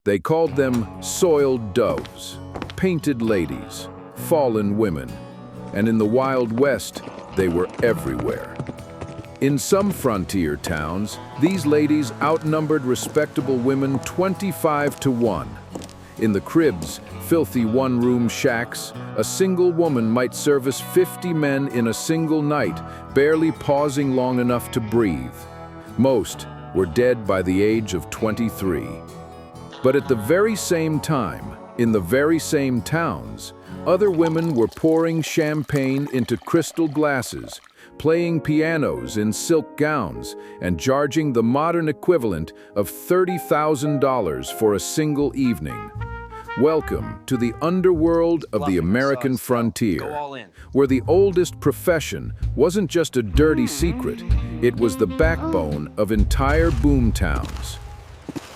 They called them soiled doves, painted ladies, fallen women, and in the Wild West, they were everywhere. In some frontier towns, these ladies outnumbered respectable women 25 to 1. In the cribs, filthy one-room shacks, a single woman might service 50 men in a single night, barely pausing long enough to breathe. Most were dead by the age of 23. But at the very same time, in the very same towns, other women were pouring champagne into crystal glasses, playing pianos in silk gowns, and charging the modern equivalent of $30,000 for a single evening. Welcome to the underworld of the American frontier, where the oldest profession wasn't just a dirty secret, it was the backbone of entire boom towns.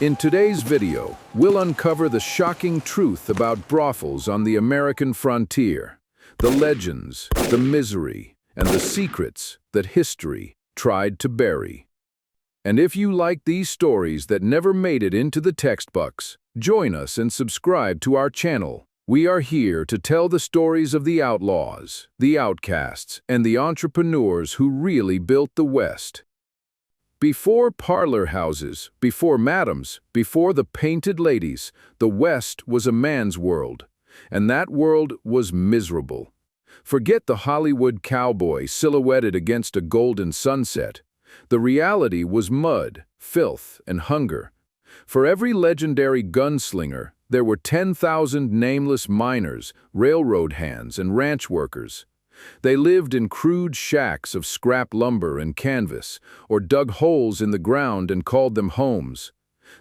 In today's video, we'll uncover the shocking truth about brothels on the American frontier, the legends, the misery, and the secrets that history tried to bury. And if you like these stories that never made it into the textbooks, join us and subscribe to our channel. We are here to tell the stories of the outlaws, the outcasts, and the entrepreneurs who really built the West. Before parlor houses, before madams, before the painted ladies, the West was a man's world, and that world was miserable. Forget the Hollywood cowboy silhouetted against a golden sunset. The reality was mud, filth, and hunger. For every legendary gunslinger, there were 10,000 nameless miners, railroad hands, and ranch workers. They lived in crude shacks of scrap lumber and canvas, or dug holes in the ground and called them homes.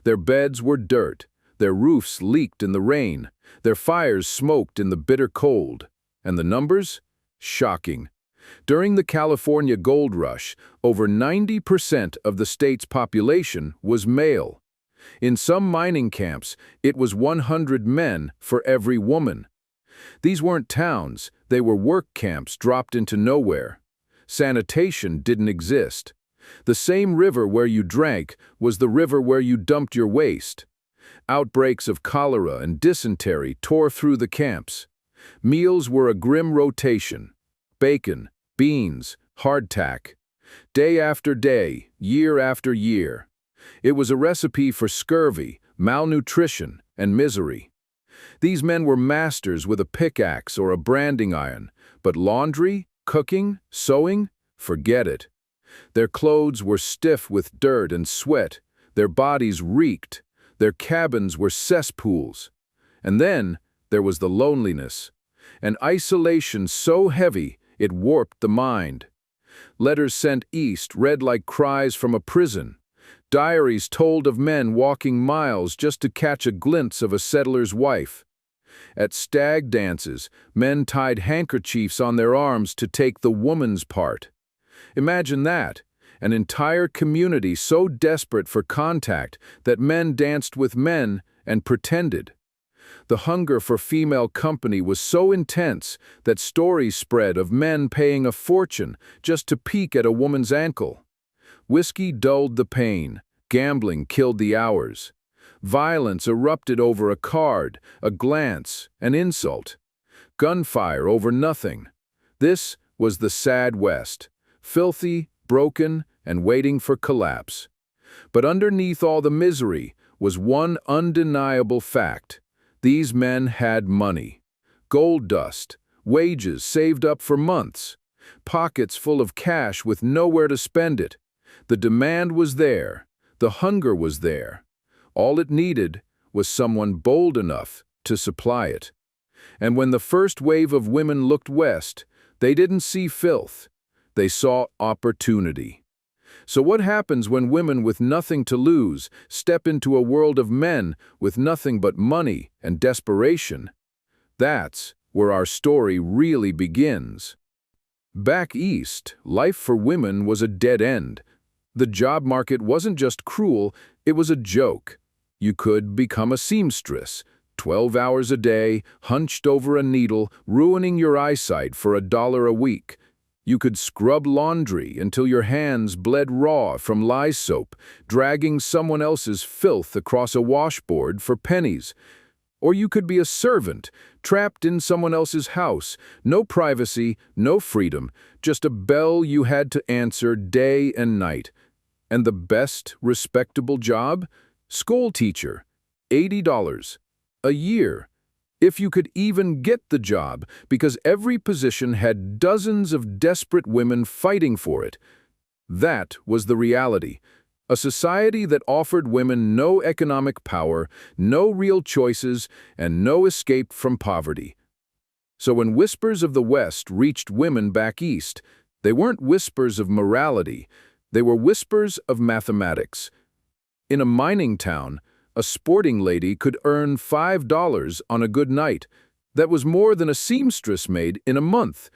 Their beds were dirt, their roofs leaked in the rain, their fires smoked in the bitter cold. And the numbers? Shocking. During the California Gold Rush, over 90% of the state's population was male. In some mining camps, it was 100 men for every woman. These weren't towns, they were work camps dropped into nowhere. Sanitation didn't exist. The same river where you drank was the river where you dumped your waste. Outbreaks of cholera and dysentery tore through the camps. Meals were a grim rotation. Bacon, beans, hardtack. Day after day, year after year. It was a recipe for scurvy, malnutrition, and misery. These men were masters with a pickaxe or a branding iron, but laundry, cooking, sewing, forget it. Their clothes were stiff with dirt and sweat, their bodies reeked, their cabins were cesspools. And then there was the loneliness, an isolation so heavy it warped the mind. Letters sent east read like cries from a prison. Diaries told of men walking miles just to catch a glimpse of a settler's wife. At stag dances, men tied handkerchiefs on their arms to take the woman's part. Imagine that, an entire community so desperate for contact that men danced with men and pretended. The hunger for female company was so intense that stories spread of men paying a fortune just to peek at a woman's ankle. Whiskey dulled the pain, gambling killed the hours. Violence erupted over a card, a glance, an insult. Gunfire over nothing. This was the sad West, filthy, broken, and waiting for collapse. But underneath all the misery was one undeniable fact. These men had money. Gold dust, wages saved up for months, pockets full of cash with nowhere to spend it. The demand was there, the hunger was there. All it needed was someone bold enough to supply it. And when the first wave of women looked west, they didn't see filth, they saw opportunity. So what happens when women with nothing to lose step into a world of men with nothing but money and desperation? That's where our story really begins. Back east, life for women was a dead end. The job market wasn't just cruel, it was a joke. You could become a seamstress, 12 hours a day, hunched over a needle, ruining your eyesight for $1 a week. You could scrub laundry until your hands bled raw from lye soap, dragging someone else's filth across a washboard for pennies. Or you could be a servant, trapped in someone else's house. No privacy, no freedom, just a bell you had to answer day and night. And the best respectable job? School teacher. $80 a year. If you could even get the job, because every position had dozens of desperate women fighting for it. That was the reality. A society that offered women no economic power, no real choices, and no escape from poverty. So when whispers of the West reached women back east, they weren't whispers of morality, they were whispers of mathematics. In a mining town, a sporting lady could earn $5 on a good night. That was more than a seamstress made in a month.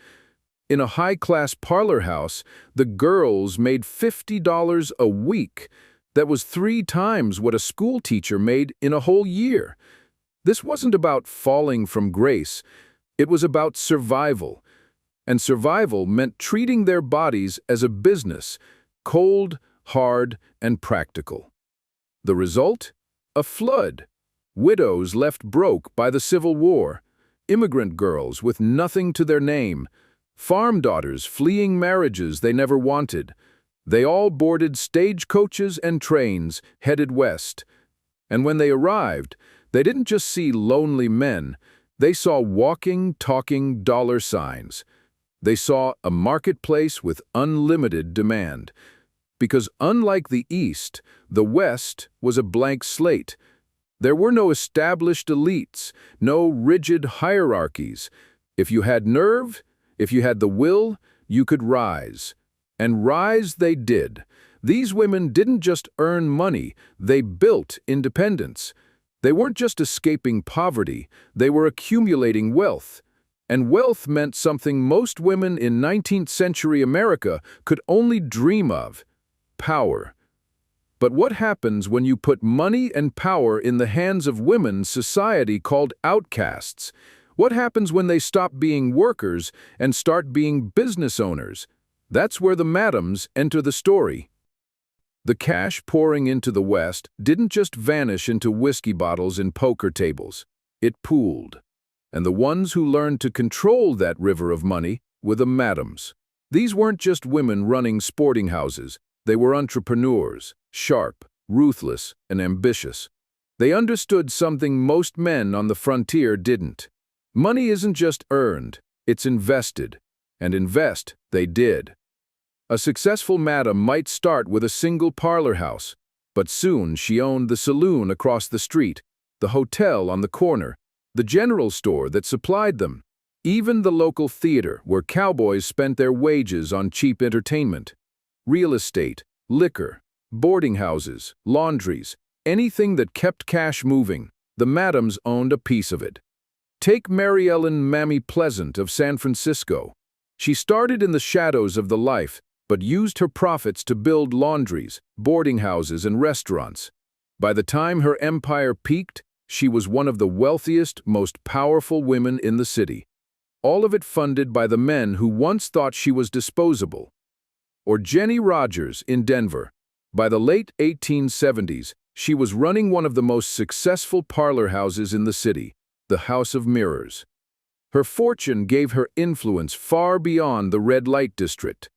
In a high-class parlor house, the girls made $50 a week. That was 3 times what a school teacher made in a whole year. This wasn't about falling from grace. It was about survival. And survival meant treating their bodies as a business, cold, hard, and practical. The result? A flood. Widows left broke by the Civil War. Immigrant girls with nothing to their name. Farm daughters fleeing marriages they never wanted. They all boarded stagecoaches and trains headed west. And when they arrived, they didn't just see lonely men. They saw walking, talking dollar signs. They saw a marketplace with unlimited demand. Because unlike the East, the West was a blank slate. There were no established elites, no rigid hierarchies. If you had nerve, if you had the will, you could rise. And rise they did. These women didn't just earn money, they built independence. They weren't just escaping poverty, they were accumulating wealth. And wealth meant something most women in 19th century America could only dream of: power. But what happens when you put money and power in the hands of women society called outcasts? What happens when they stop being workers and start being business owners? That's where the madams enter the story. The cash pouring into the West didn't just vanish into whiskey bottles and poker tables. It pooled. And the ones who learned to control that river of money were the madams. These weren't just women running sporting houses. They were entrepreneurs, sharp, ruthless, and ambitious. They understood something most men on the frontier didn't. Money isn't just earned, it's invested. And invest they did. A successful madam might start with a single parlor house, but soon she owned the saloon across the street, the hotel on the corner, the general store that supplied them, even the local theater where cowboys spent their wages on cheap entertainment. Real estate, liquor, boarding houses, laundries, anything that kept cash moving, the madams owned a piece of it. Take Mary Ellen "Mammy" Pleasant of San Francisco. She started in the shadows of the life, but used her profits to build laundries, boarding houses, and restaurants. By the time her empire peaked, she was one of the wealthiest, most powerful women in the city. All of it funded by the men who once thought she was disposable. Or Jennie Rogers in Denver. By the late 1870s, she was running one of the most successful parlor houses in the city, the House of Mirrors. Her fortune gave her influence far beyond the red light district.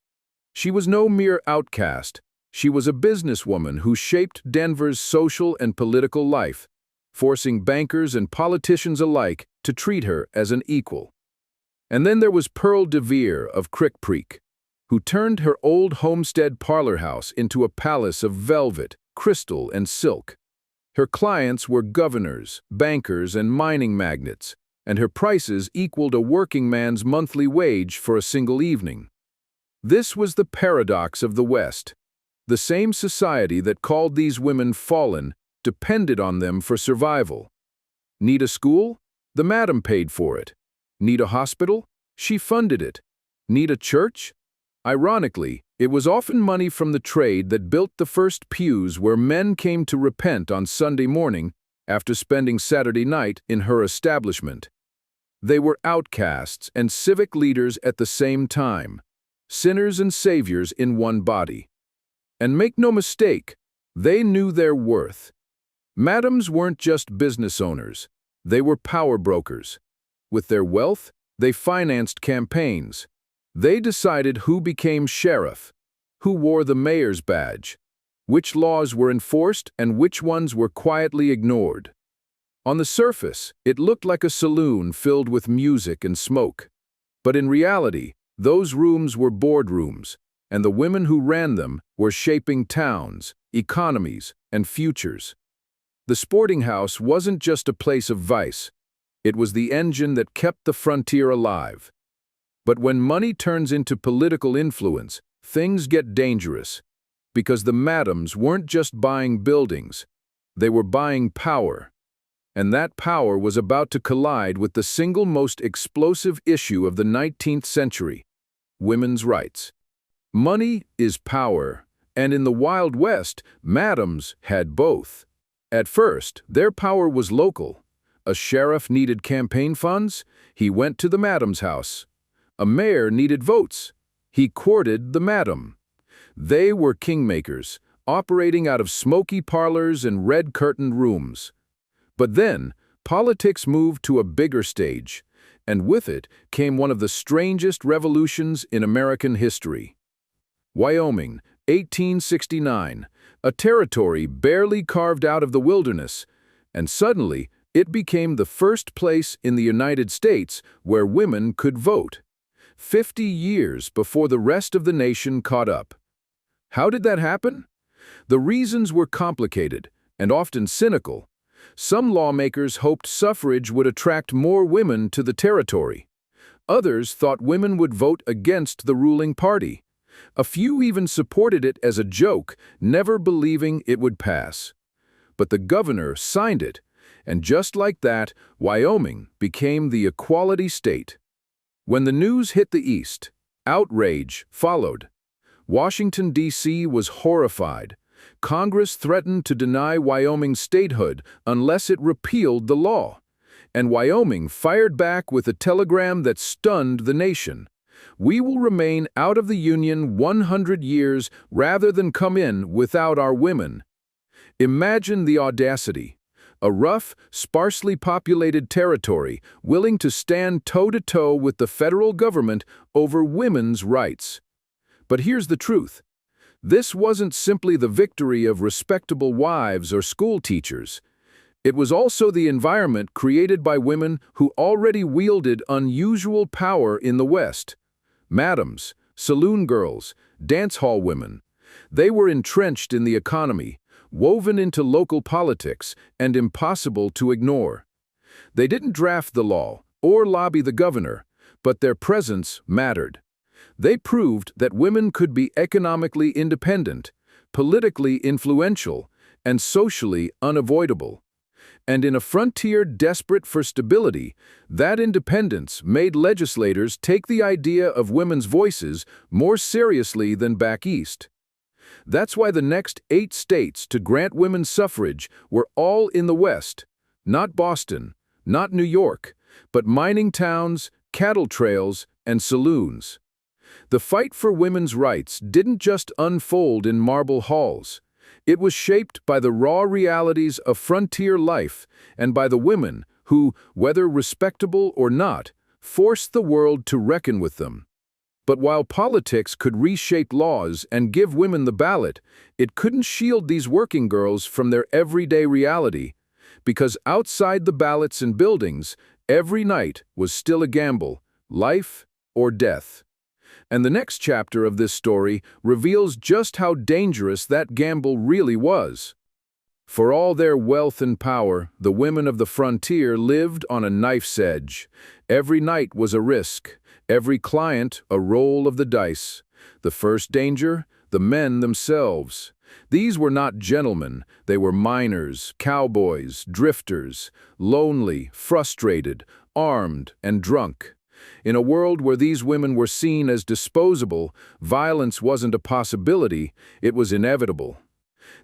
She was no mere outcast. She was a businesswoman who shaped Denver's social and political life, forcing bankers and politicians alike to treat her as an equal. And then there was Pearl De Vere of Crick Creek, who turned her old homestead parlor house into a palace of velvet, crystal, and silk. Her clients were governors, bankers, and mining magnates, and her prices equaled a working man's monthly wage for a single evening. This was the paradox of the West. The same society that called these women fallen depended on them for survival. Need a school? The madam paid for it. Need a hospital? She funded it. Need a church? Ironically, it was often money from the trade that built the first pews where men came to repent on Sunday morning after spending Saturday night in her establishment. They were outcasts and civic leaders at the same time. sinners and saviors in one body. And make no mistake, they knew their worth. Madams weren't just business owners, they were power brokers. With their wealth, they financed campaigns. They decided who became sheriff, who wore the mayor's badge, which laws were enforced and which ones were quietly ignored. On the surface, it looked like a saloon filled with music and smoke. But in reality, those rooms were boardrooms, and the women who ran them were shaping towns, economies, and futures. The sporting house wasn't just a place of vice. It was the engine that kept the frontier alive. But when money turns into political influence, things get dangerous. Because the madams weren't just buying buildings, they were buying power. And that power was about to collide with the single most explosive issue of the 19th century, women's rights. Money is power, and in the Wild West, madams had both. At first, their power was local. A sheriff needed campaign funds, he went to the madam's house. A mayor needed votes, he courted the madam. They were kingmakers, operating out of smoky parlors and red-curtained rooms. But then, politics moved to a bigger stage, and with it came one of the strangest revolutions in American history. Wyoming, 1869, a territory barely carved out of the wilderness, and suddenly it became the first place in the United States where women could vote, 50 years before the rest of the nation caught up. How did that happen? The reasons were complicated and often cynical. Some lawmakers hoped suffrage would attract more women to the territory. Others thought women would vote against the ruling party. A few even supported it as a joke, never believing it would pass. But the governor signed it, and just like that, Wyoming became the equality state. When the news hit the East, outrage followed. Washington, D.C. was horrified. Congress threatened to deny Wyoming statehood unless it repealed the law. And Wyoming fired back with a telegram that stunned the nation. We will remain out of the Union 100 years rather than come in without our women. Imagine the audacity. A rough, sparsely populated territory willing to stand toe-to-toe with the federal government over women's rights. But here's the truth. This wasn't simply the victory of respectable wives or school teachers. It was also the environment created by women who already wielded unusual power in the West. Madams, saloon girls, dance hall women. They were entrenched in the economy, woven into local politics, and impossible to ignore. They didn't draft the law or lobby the governor, but their presence mattered. They proved that women could be economically independent, politically influential, and socially unavoidable. And in a frontier desperate for stability, that independence made legislators take the idea of women's voices more seriously than back east. That's why the next 8 states to grant women suffrage were all in the West, not Boston, not New York, but mining towns, cattle trails, and saloons. The fight for women's rights didn't just unfold in marble halls. It was shaped by the raw realities of frontier life and by the women who, whether respectable or not, forced the world to reckon with them. But while politics could reshape laws and give women the ballot, it couldn't shield these working girls from their everyday reality, because outside the ballots and buildings, every night was still a gamble, life or death. And the next chapter of this story reveals just how dangerous that gamble really was. For all their wealth and power, the women of the frontier lived on a knife's edge. Every night was a risk, every client a roll of the dice. The first danger, the men themselves. These were not gentlemen, they were miners, cowboys, drifters, lonely, frustrated, armed, and drunk. In a world where these women were seen as disposable, violence wasn't a possibility, it was inevitable.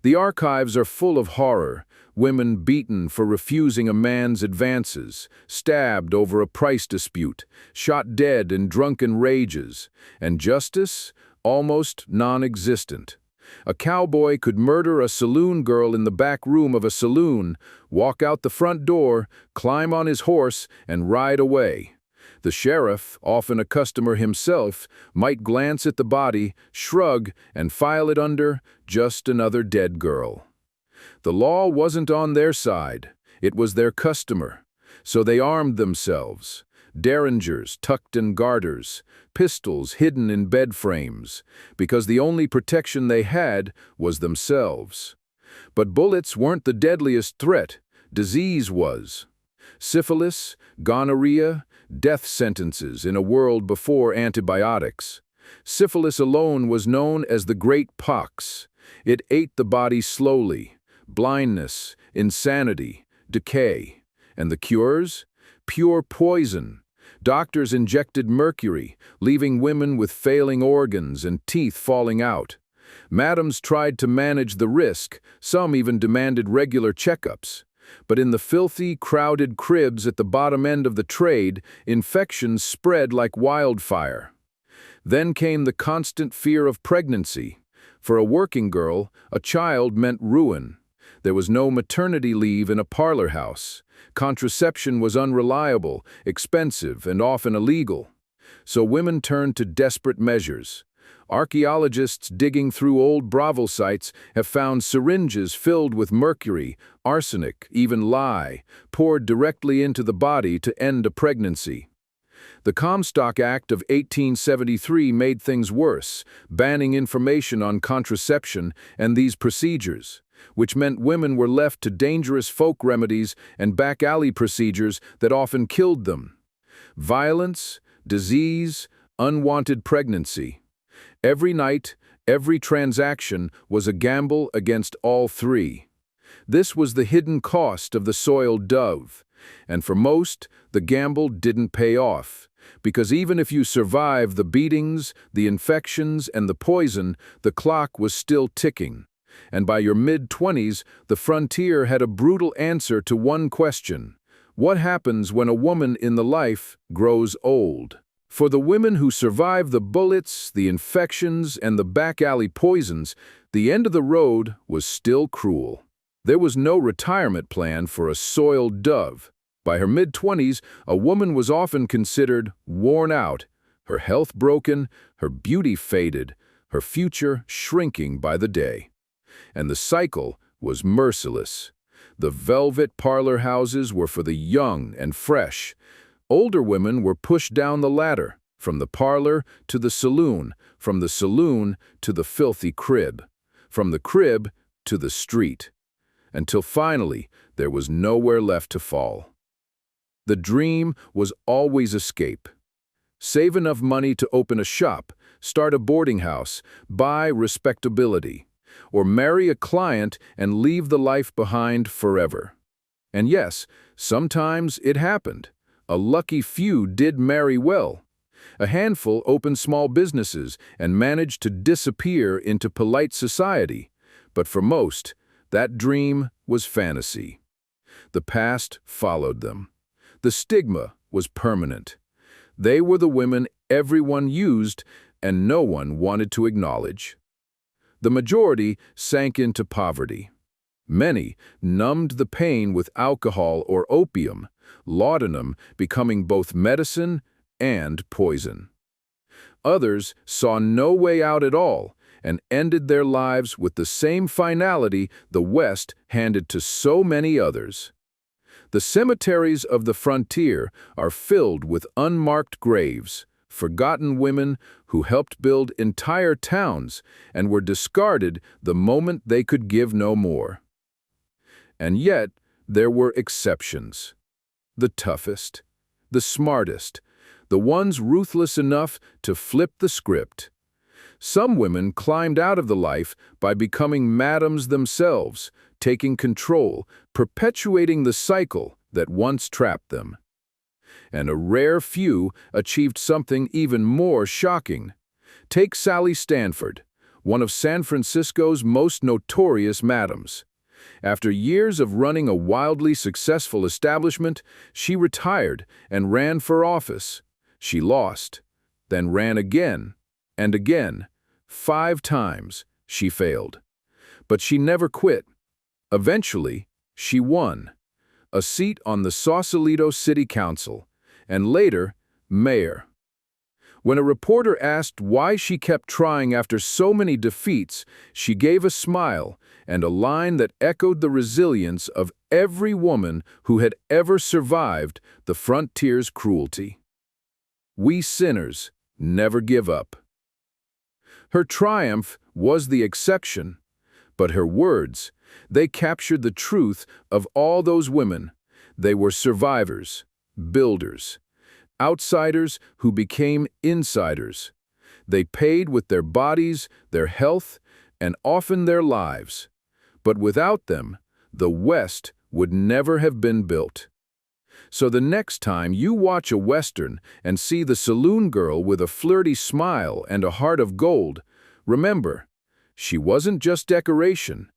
The archives are full of horror. women beaten for refusing a man's advances, stabbed over a price dispute, shot dead in drunken rages, and justice almost non-existent. A cowboy could murder a saloon girl in the back room of a saloon, walk out the front door, climb on his horse, and ride away. The sheriff, often a customer himself, might glance at the body, shrug, and file it under just another dead girl. The law wasn't on their side, it was their customer. So they armed themselves. Derringers tucked in garters, pistols hidden in bed frames, because the only protection they had was themselves. But bullets weren't the deadliest threat, disease was. Syphilis, gonorrhea, death sentences in a world before antibiotics. Syphilis alone was known as the Great Pox. It ate the body slowly. Blindness, insanity, decay. And the cures? Pure poison. Doctors injected mercury, leaving women with failing organs and teeth falling out. Madams tried to manage the risk, some even demanded regular checkups. But in the filthy, crowded cribs at the bottom end of the trade, infections spread like wildfire. Then came the constant fear of pregnancy. For a working girl, a child meant ruin. There was no maternity leave in a parlor house. Contraception was unreliable, expensive, and often illegal. So women turned to desperate measures. Archaeologists digging through old brothel sites have found syringes filled with mercury, arsenic, even lye, poured directly into the body to end a pregnancy. The Comstock Act of 1873 made things worse, banning information on contraception and these procedures, which meant women were left to dangerous folk remedies and back-alley procedures that often killed them. Violence, disease, unwanted pregnancy. Every night, every transaction was a gamble against all three. This was the hidden cost of the soiled dove, and for most, the gamble didn't pay off, because even if you survived the beatings, the infections, and the poison, the clock was still ticking. And by your mid-20s, the frontier had a brutal answer to one question: what happens when a woman in the life grows old? For the women who survived the bullets, the infections, and the back-alley poisons, the end of the road was still cruel. There was no retirement plan for a soiled dove. By her mid-20s, a woman was often considered worn out, her health broken, her beauty faded, her future shrinking by the day. And the cycle was merciless. The velvet parlor houses were for the young and fresh. Older women were pushed down the ladder, from the parlor to the saloon, from the saloon to the filthy crib, from the crib to the street, until finally there was nowhere left to fall. The dream was always escape. Save enough money to open a shop, start a boarding house, buy respectability, or marry a client and leave the life behind forever. And yes, sometimes it happened. A lucky few did marry well. A handful opened small businesses and managed to disappear into polite society. But for most, that dream was fantasy. The past followed them. The stigma was permanent. They were the women everyone used and no one wanted to acknowledge. The majority sank into poverty. Many numbed the pain with alcohol or opium, laudanum becoming both medicine and poison. Others saw no way out at all and ended their lives with the same finality the West handed to so many others. The cemeteries of the frontier are filled with unmarked graves, forgotten women who helped build entire towns and were discarded the moment they could give no more. And yet, there were exceptions. The toughest, the smartest, the ones ruthless enough to flip the script. Some women climbed out of the life by becoming madams themselves, taking control, perpetuating the cycle that once trapped them. And a rare few achieved something even more shocking. Take Sally Stanford, one of San Francisco's most notorious madams. After years of running a wildly successful establishment, she retired and ran for office. She lost, then ran again and again. 5 times she failed. But she never quit. Eventually, she won a seat on the Sausalito City Council, and later, mayor. When a reporter asked why she kept trying after so many defeats, she gave a smile and a line that echoed the resilience of every woman who had ever survived the frontier's cruelty. We sinners never give up. Her triumph was the exception, but her words, they captured the truth of all those women. They were survivors, builders, outsiders who became insiders. They paid with their bodies, their health, and often their lives. But without them, the West would never have been built. So the next time you watch a Western and see the saloon girl with a flirty smile and a heart of gold, remember, she wasn't just decoration.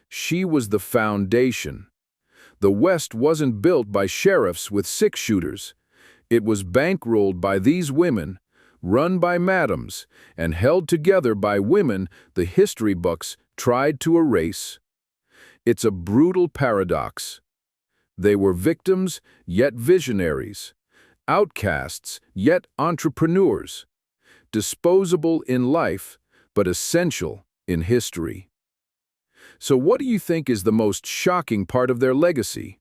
She was the foundation. The West wasn't built by sheriffs with 6-shooters. It was bankrolled by these women, run by madams, and held together by women the history books tried to erase. It's a brutal paradox. They were victims, yet visionaries. Outcasts, yet entrepreneurs. Disposable in life, but essential in history. So what do you think is the most shocking part of their legacy?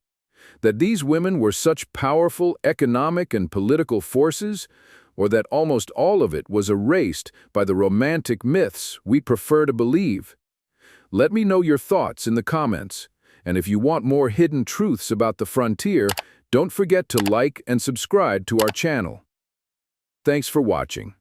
That these women were such powerful economic and political forces, or that almost all of it was erased by the romantic myths we prefer to believe? Let me know your thoughts in the comments, and if you want more hidden truths about the frontier, don't forget to like and subscribe to our channel. Thanks for watching.